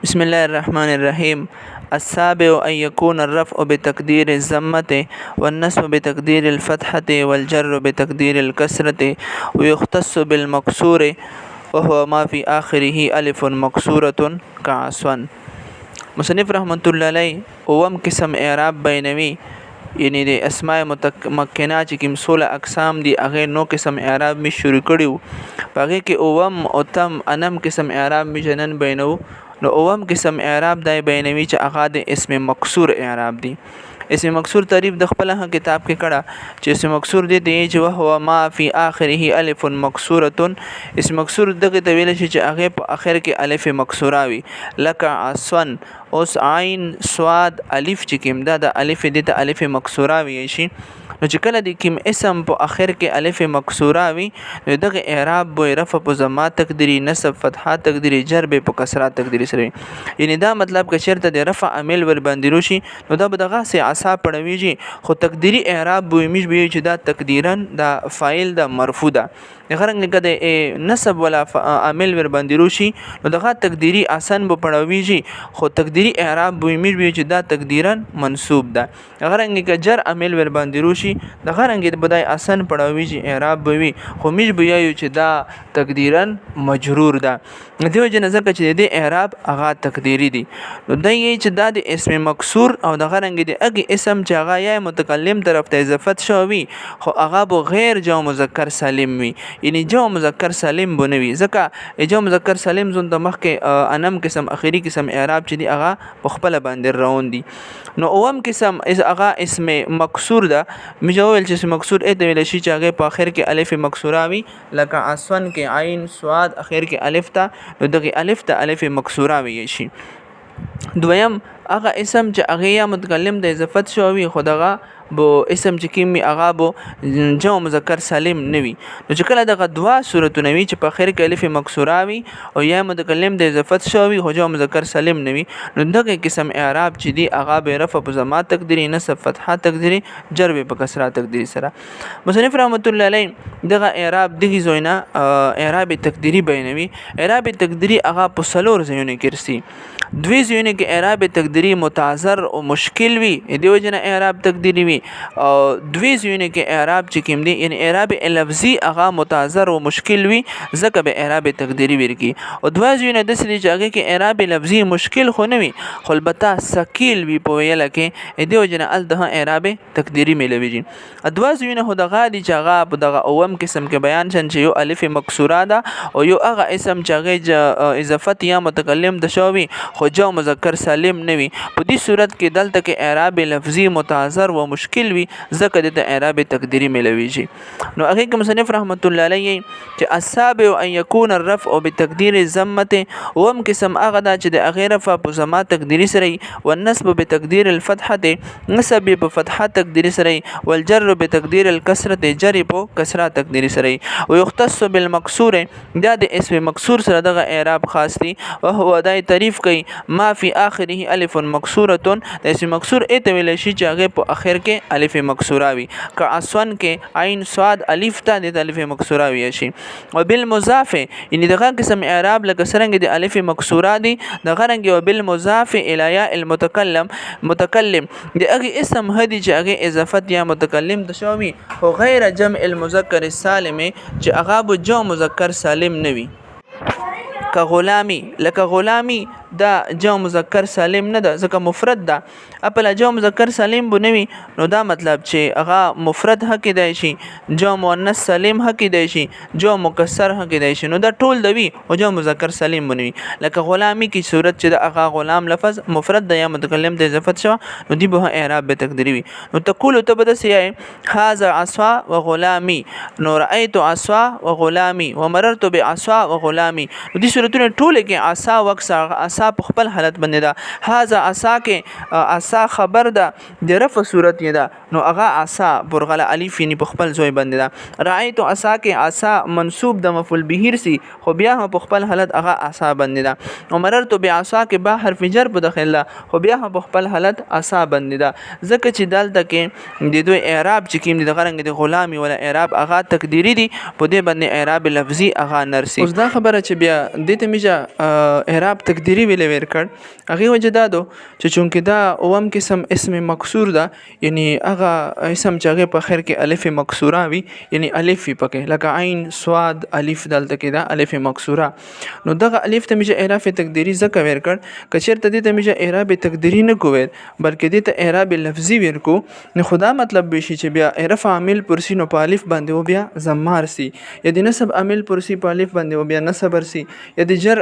بسم الله الرحمن الرحيم. السابع أن يكون الرفع بتقدير الضمة والنصب بتقدير الفتحة والجر بتقدير الكسرة ويختص بالمكسور وهو ما في آخره ألف مكسورة كعصوان. مصنف رحمة الله عليه اوم قسم اعراب بینوي یعنی د اسماء متمکنه چې کوم 16 اقسام دي هغه نو قسم اعراب می شروع کړیو پاره کې اوم او تم انم قسم اعراب می جنن بینو نو اوم قسم اعراب دای بینوي چې هغه د اسم مکسور اعراب دي. اسم مکسور تعریف د خپل کتاب کې کړه چې اسم مکسور دی چې هو ما فی آخره الف مکسوره. اسم مکسور دغه ته ویل شي چې هغه په اخر کې الف مکسوره وي لکه عصن اوس عین صاد الف چې کوم دا د الف د ته الف مکسوره وي شي نو چې کله د کوم اسم په اخر کې الف مکسوره وي نو دغه اعراب به رفع په ضمه تقدیری نصب فتحه تقدیری جر به په کسره تقدیری سره یعنی دا مطلب که چیرته د رفع عامل ور باندې روشي نو دا به دغه سي عصا پړويږي خو تقدیری اعراب به میش به چې دا تقدیرا دا فاعل د مرفوع ده غرنګ کده نسب ولا عامل ور باندې روشي نو دغه تقدیری آسان به پړويږي خو تقدیری اعراب به میش به چې دا تقدیرا منصوب ده غرنګ ک جر عامل ور باندې روشي د غرنګ د بدای آسان پړويږي اعراب به وي خو میش به یو چې دا تقدیرا مجرور ده دیو جن ځکه چې د اعراب هغه تقدیری دي نو دای چې دا د اسم مکسور او د غرنګ د اګ اسم چې هغه یا متکلم طرف ته اضافت شوی خو هغه به غیر جمع مذکر سالم وي یعنی جمع مذکر سالم بنوي ځکه جمع مذکر سالم زون د مخکې انم قسم اخیری قسم اعراب چې دی هغه په خپل باندې روان دي نو اوم قسم هغه اسم مکسور ده مجول چې اسم مکسور اته ویل شي چې هغه په اخر کې الف مکسوره وي لکه عصن کې عین صاد اخر کې الف ته نو دغه الف ته الف مکسوره وي شي. دویم هغه اسم چې هغه یا متکلم د اضافت شوی خدغه بو اسم چې کیمی هغه بو جمع مذکر سالم نوي نو چې کله دغه دوا صورتونه وي چې په اخر کې الف مکسوره وي او یا متکلم د اضافت شوی خو جمع مذکر سالم نوي نو دغه قسم اعراب چې دی هغه به رفع په ضمه تقدیری نصب فتحه تقدیری جر به په کسره تقدیری سره. مصنف رحمت الله علیه دغه اعراب دغه زوینه اعراب تقدیری بینوي اعراب تقدیری هغه په سلور زونه کې رسي دوی زونه کې اعراب تقدیری متعذر او مشکل وي دیو جن اعراب تقدیری وي او دوی زونه کې اعراب چې کوم دي یعنی اعراب لفظي هغه متعذر او مشکل وي ځکه به اعراب تقدیری ورکی او دوی زونه د سړي چې هغه کې اعراب لفظي مشکل خو نه وي خو البته ثقيل وي په ویل کې دیو جن ال ده اعراب تقدیری ملويږي دوی زونه هو دغه دي چې هغه په دغه اوم قسم کې بیان شن چې یو الف مکسوره ده او یو هغه اسم چې هغه اضافت یا متکلم د شوی خو جمع مذکر سالم نوي په دې صورت کې دلته کې اعراب لفظي متعذر و مشکل وي ځکه د اعراب تقدیری ملويږي نو هغه کې مصنف رحمت الله علیه چې السابع ان يكون الرفع بتقدير الضمه وهم قسم هغه دا چې د غیر رفع په ضمه تقدیری سره والنصب بتقدير الفتحه نصب په فتحه تقدیری سره والجر بتقدير الكسره جر په کسره تقدیری سره ويختص بالمكسور دا د اسم مکسور سره دغه اعراب خاص دي او هو دای تعریف کوي ما فی آخره الف مکسوره د اسم مکسور ایته ویل شي چې هغه په اخر کې الف مکسوره وي که عصن کې عین صاد الف ته د الف مکسوره وي شي او بالمضاف یعنی دغه قسم اعراب لکه څنګه د الف مکسوره دي دغه رنګ او بالمضاف الی یا المتکلم د هغه اسم هدي چې هغه اضافت یا متکلم د شوی او غیر جمع المذکر السالم چې هغه جمع مذکر سالم نوي که غلامی لکه غلامی دا جمع مذکر سالم نه ده ځکه مفرد ده خپل جمع مذکر سالم بنوي نو دا مطلب چې هغه مفرد حق دی شي جمع مؤنث سالم حق دی شي جمع مکسر حق دی شي نو دا ټول دوی او جمع مذکر سالم بنوي لکه غلامی کی صورت چې د هغه غلام لفظ مفرد ده یا متکلم د اضافت شو نو دی به اعراب به تقدیری وي نو تقول تبدس یې هذا عصا وغلامی نو رأيت عصا وغلامی ومررت بعصا وغلامی نو دې صورتونه ټول کې عصا وکسا په خپل حالت باندې ده هاذا عصا کې عصا خبر ده د رفع صورت یې ده نو هغه عصا برغله الف یې په خپل ځای باندې ده رأيت عصا کې عصا منصوب د مفعول به سي خو بیا په خپل حالت هغه عصا باندې ده عمررت بعصا کې با حرف جر په داخله خو بیا په خپل حالت عصا باندې ده ځکه چې دلته کې د دوی اعراب چې کوم د غرنګ د غلامی ولا اعراب هغه تقدیری دي په دې باندې اعراب لفظي هغه نرسي اوس دا خبره چې بیا د ته میجا اعراب تقدیری ویلې ورکړ هغه وجه دا دو چې چونکې دا اوم قسم اسم مکسور ده یعنی هغه اسم چې هغه په خیر کې الف مکسوره وي یعنی الف پکې لکه عین صاد الف دلته کې دا الف مکسوره نو دغه الف ته میجه اعراب تقدیری زکه ورکړ کچیرته دې ته میجه اعراب تقدیری نه کوي بلکې دې ته اعراب لفظي ورکو نو خدا مطلب بشي چې بیا اعراب عامل پرسی نو په الف باندې و بیا زمار سي یا د نسب عامل پرسی په الف باندې و بیا نسب سي یا د جر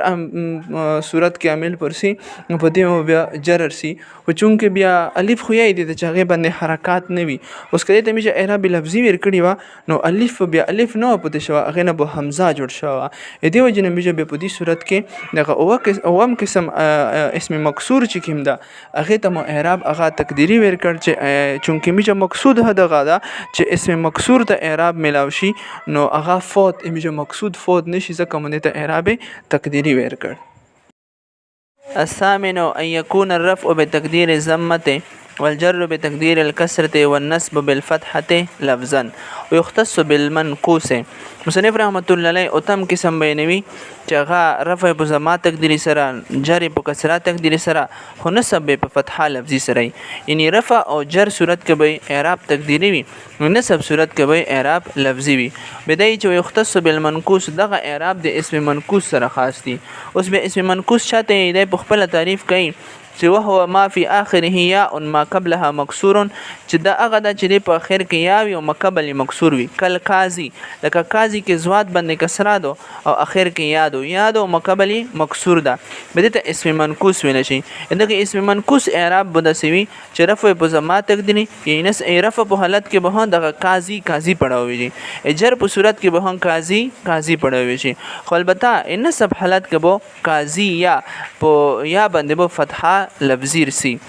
صورت کې عامل پرسی نو په دې بیا جر سي او چونکې بیا الف خو یې د چاغه باندې حرکات نه وي اوس کله ته میجه اعراب لفظي ورکړی و نو الف بیا الف نو پته شو هغه نه به حمزه جوړ شو دې وجه نه میجه په دې صورت کې دغه اوم قسم اسم مکسور چې کوم ده هغه ته مو اعراب هغه تقدیری ورکړ چې چونکې میجه مقصود هدغه ده چې اسم مکسور ته اعراب ملاوي شي نو هغه فوت میجه مقصود فوت نشي ځکه مونږ ته اعراب تقدیری ورکړ الثامن ان يكون الرفع بتقدير الضمه والجر بتقدير الكسرة والنصب بالفتحة لفظا ويختص بالمنقوص مصنف رحمت الله علیه او تم قسم بیانوي چې هغه رفع په ضمه تقدیری سره جر په کسره تقدیری سره خو نصب په فتحه لفظي سره یعنی رفع او جر صورت کې به اعراب تقدیری وي نصب صورت کې به اعراب لفظي وي بدای چې يختص بالمنقوص دغه اعراب د اسم منقوص سره خاص دي اوس به اسم منقوص چاته د په خپل تعریف کوي چې وهو ما في اخره یا ما قبلها مكسور چې دا هغه د چې په اخر کې یا وي او مقبل مکسور وي کل قاضي لکه قاضي کې زوات باندې کسره دو او اخر کې یاد او مقبل مکسور ده بده ته اسم منقوص ویل شي دغه اسم منقوص اعراب بده سوي چې رفع په ضمه تقدیری یعنی نس رفع په حالت کې به دغه قاضي پړاوي شي اجر په صورت کې به قاضي پړاوي شي خو البته ان سب حالت کې به قاضي یا په یا باندې به فتحه لفظي رسي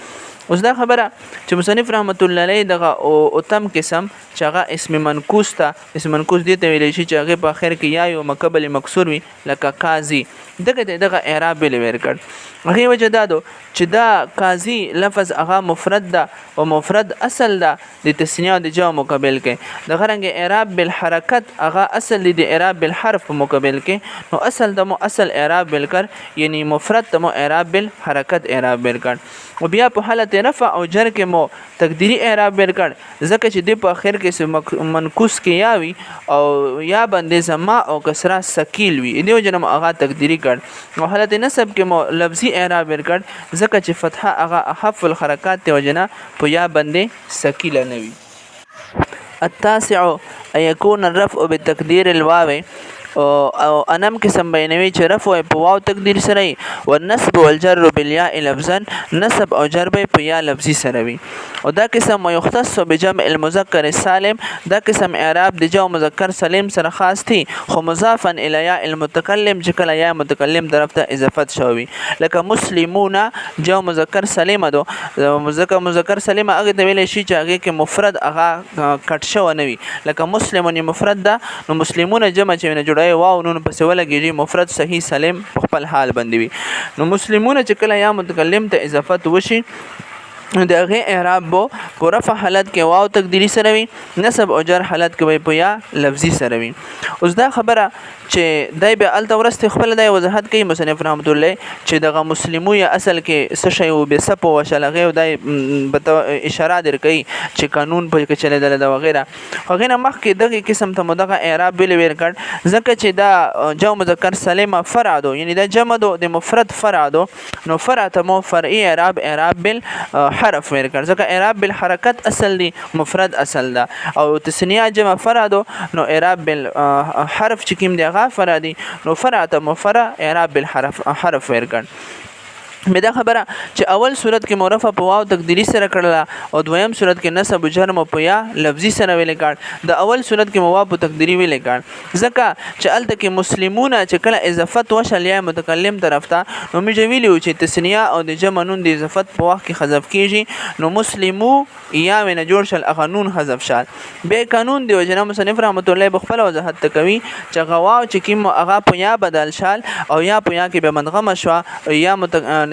اوس دا خبره چې مصنف رحمت الله علیه دغه او تم قسم چې هغه اسم منقوص ته اسم منقوص دی ته ویل شي چې هغه په اخر کې یا یو مقبل مکسور وي لکه قاضي دغه اعراب به ورکړ هغه وجه دا دو چې دا قاضي لفظ هغه مفرد ده او مفرد اصل ده د تسنیه او د جمع مقابل کې د غرنګ اعراب بالحرکت هغه اصل دی د اعراب بالحرف مقابل کې نو اصل د مو اصل اعراب بالکر یعنی مفرد د مو اعراب بالحرکت اعراب بالکر او بیا په حالت رفع او جر کې مو تقدیری اعراب ورکړ ځکه چې د په اخر کې منقوص کې یا وي او یا باندې زما او کسره ثقيل وي دې وجنه هغه تقدیری کړ او حالت نسب کې مو لفظي اعراب ورکړ ځکه چې فتحه هغه اخف الحرکات ته وجنه په یا باندې ثقيل نه وي التاسع ان يكون الرفع بتقدير الواو او انم قسم بینوي چې رفع په واو تقدیر سره والنصب والجر بالياء لفظا نصب او جر په یا لفظي سره وي او دا قسم يختص بجمع المذكر السالم دا قسم اعراب د جمع مذکر سالم سره خاص دي خو مضافا الى ياء المتكلم چې کله یا متکلم طرف ته اضافت شوی لکه مسلمون جمع مذکر سالم دو مذکر سالم هغه د ویل شي چې هغه کې مفرد هغه کټ شو نه وي لکه مسلمون مفرد ده نو مسلمون جمع چې نه واو نون پس ولګي مفرد صحیح سالم په خپل حال باندې وي نو مسلمون چې کله یا متکلم ته اضافت وشي دغه اعراب بو په رفع حالت کې واو تقدیری سره وي نصب او جر حالت کې په یا لفظي سره وي اوس دا خبره چې دای به ال تورست خپل دای وضاحت کوي مصنف رحمت الله چې دغه مسلمو یا اصل کې څه شی او به سپ او شلغه او دای اشاره در کوي چې قانون په کې چلے دل دا وغیرہ هغه نه مخ کې دغه قسم ته مدغه اعراب بل ور کړ ځکه چې دا جمع مذکر سالم فرع دو یعنی دا جمع دو د مفرد فرع دو نو فرع ته مو فرعي اعراب بال حرف ور کړ ځکه اعراب بالحرکت اصل دی مفرد اصل دا او تسنیه جمع فرع دو نو اعراب بالحرف چې کوم دی فرع دي نو فرع ته مفرع اعراب بالحرف ور کړ مې دا خبره چې اول صورت کې مرفع په واو تقدیری سره کړل او دویم صورت کې نصب جر مو په یا لفظي سره ویل کړ د اول صورت کې مو واو په تقدیری ویل کړ ځکه چې الته کې مسلمون چې کله اضافت وشل یا متکلم طرف ته نو مې ویلو چې تسنیه او د جمع نون د اضافت په وخت کې حذف کیږي نو مسلمو یا من جوړ شل قانون حذف شال به قانون دی وجنه مصنف رحمت الله بخپل وضاحت کوي چې غواو چې کوم هغه په یا بدل شال او یا په یا کې به منغم شو یا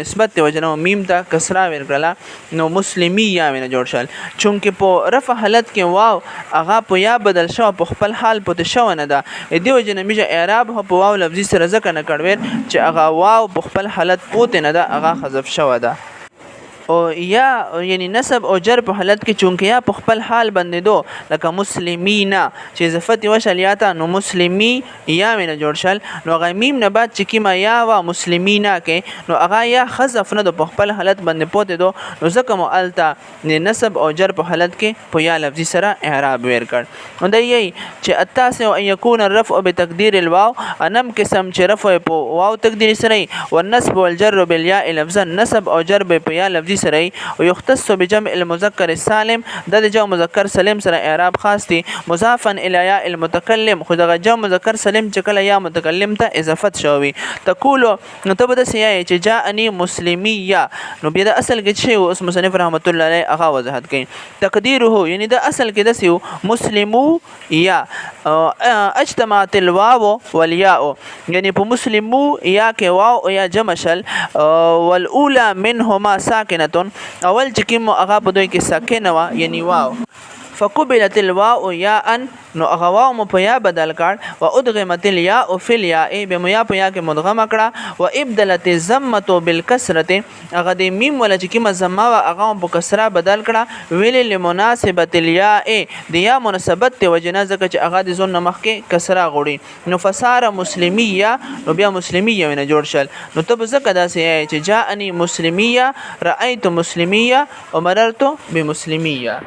نسبت ته وجنه میم ته کسره ورکړه نو مسلمیه وینه جوړ شل چونکه په رفع حالت کې واو هغه په یا بدل شو په خپل حال پته شو نه ده دی وجنه میجه اعراب په واو لفظي سره ځکه نه کړوي چې هغه واو په خپل حالت پوت نه ده هغه حذف شو ده او یا یعنی نسب او جر په حالت کې چونکه یا په خپل حال باندې دو لکه مسلمینا چې اضافت وشل یا ته نو مسلمی یا من جوړ شل نو غ میم نه بعد چې کیما یا وا مسلمینا کې نو هغه یا حذف نه دو په خپل حالت باندې پوت دو نو ځکه مؤلتا نسب او جر په حالت کې په یا لفظي سره اعراب ور کړ نو دی چې التاسع ان يكون الرفع بتقدير الواو انم قسم چې رفع په واو تقدیر سره والنسب والجر بالياء لفظا نسب او جر په یا لفظي سره او يختص بجمع المذكر السالم د جمع مذکر سالم سره اعراب خاص دي مضافا الى ياء المتكلم خو د جمع مذکر سالم چې کله یا متکلم ته اضافت شوی تقول نو ته بده سیا چې جاءني مسلميه نو بیا د اصل کې شی اوس مصنف رحمت الله علیه هغه وضاحت کوي تقديره یعنی د اصل کې د سیو مسلمو یا اجتماعت الواو والياء یعنی په مسلمو یا کې واو او یا جمع شل والاولى منهما ساکنه اول چې کوم هغه په دوی کې ساکنه وا یعنی واو فقبلت الواو یاء نو هغه واو مو په یا بدل کړ او ادغمت الياء فی الياء به مو یا په یا کې مدغم کړه و ابدلت الضمه بالکسره هغه د میم ولا چې کوم زما وا هغه په کسره بدل کړه ویل لمناسبت الياء د یا مناسبت ته وجنه ځکه چې هغه د زون مخ کې کسره غوړي نو فصار مسلمیه نو بیا مسلمیه ونه جوړ شل نو ته ځکه داسې چې جاءنی مسلمیه رأیت مسلمیه ومررت بمسلمیه